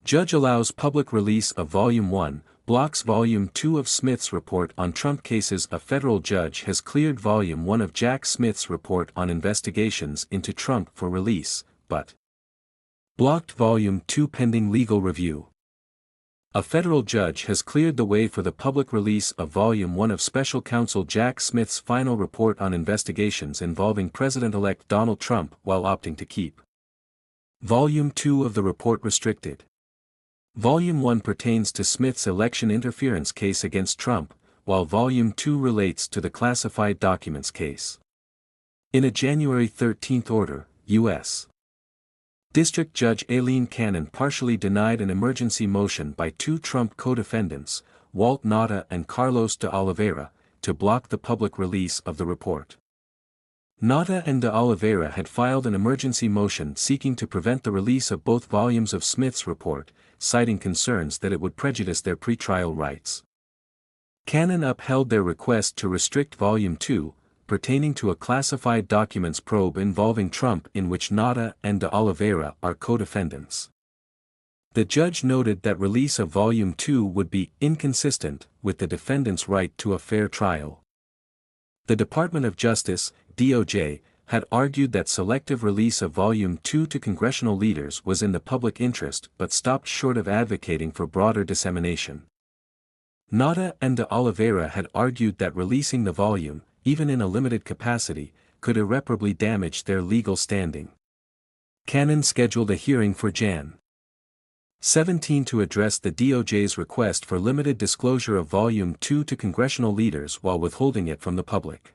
Judge allows public release of Volume 1, blocks Volume 2 of Smith's report on Trump cases. A federal judge has cleared Volume 1 of Jack Smith's report on investigations into Trump for release, but blocked Volume 2 pending legal review. A federal judge has cleared the way for the public release of Volume 1 of Special Counsel Jack Smith's final report on investigations involving President-elect Donald Trump while opting to keep Volume 2 of the report restricted. Volume 1 pertains to Smith's election interference case against Trump, while Volume 2 relates to the classified documents case. In a January 13 order, U.S. District Judge Aileen Cannon partially denied an emergency motion by two Trump co-defendants, Walt Nauta and Carlos de Oliveira, to block the public release of the report. Nauta and de Oliveira had filed an emergency motion seeking to prevent the release of both volumes of Smith's report, citing concerns that it would prejudice their pretrial rights. Cannon upheld their request to restrict Volume 2, pertaining to a classified documents probe involving Trump in which Nauta and de Oliveira are co-defendants. The judge noted that release of Volume 2 would be inconsistent with the defendant's right to a fair trial. The Department of Justice, DOJ, had argued that selective release of Volume 2 to congressional leaders was in the public interest but stopped short of advocating for broader dissemination. Nauta and de Oliveira had argued that releasing the volume, even in a limited capacity, could irreparably damage their legal standing. Cannon scheduled a hearing for Jan. 17 to address the DOJ's request for limited disclosure of Volume 2 to congressional leaders while withholding it from the public.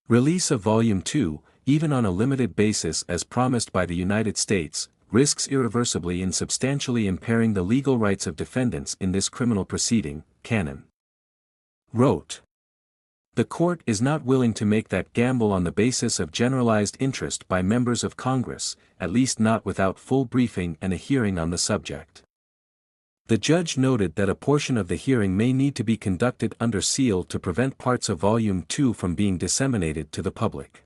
Release of Volume 2, even on a limited basis as promised by the United States, risks irreversibly in substantially impairing the legal rights of defendants in this criminal proceeding, Cannon wrote. The court is not willing to make that gamble on the basis of generalized interest by members of Congress, at least not without full briefing and a hearing on the subject. The judge noted that a portion of the hearing may need to be conducted under seal to prevent parts of Volume 2 from being disseminated to the public.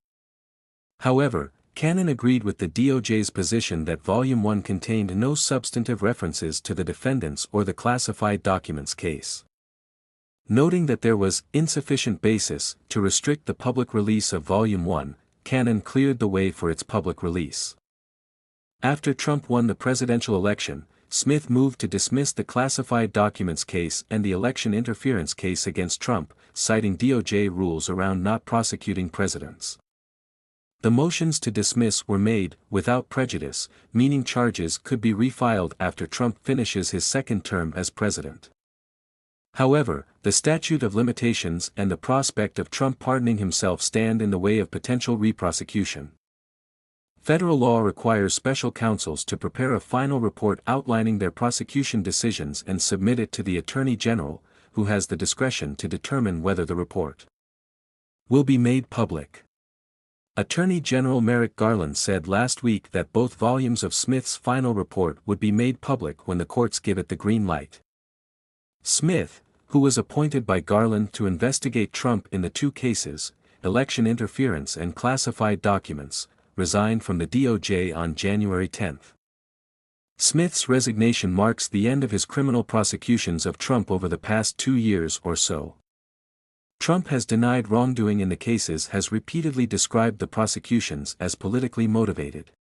However, Cannon agreed with the DOJ's position that Volume 1 contained no substantive references to the defendants or the classified documents case. Noting that there was insufficient basis to restrict the public release of Volume 1, Cannon cleared the way for its public release. After Trump won the presidential election, Smith moved to dismiss the classified documents case and the election interference case against Trump, citing DOJ rules around not prosecuting presidents. The motions to dismiss were made without prejudice, meaning charges could be refiled after Trump finishes his second term as president. However, the statute of limitations and the prospect of Trump pardoning himself stand in the way of potential reprosecution. Federal law requires special counsels to prepare a final report outlining their prosecution decisions and submit it to the Attorney General, who has the discretion to determine whether the report will be made public. Attorney General Merrick Garland said last week that both volumes of Smith's final report would be made public when the courts give it the green light. Smith, who was appointed by Garland to investigate Trump in the two cases, election interference and classified documents, resigned from the DOJ on January 10. Smith's resignation marks the end of his criminal prosecutions of Trump over the past 2 years or so. Trump has denied wrongdoing in the cases, has repeatedly described the prosecutions as politically motivated.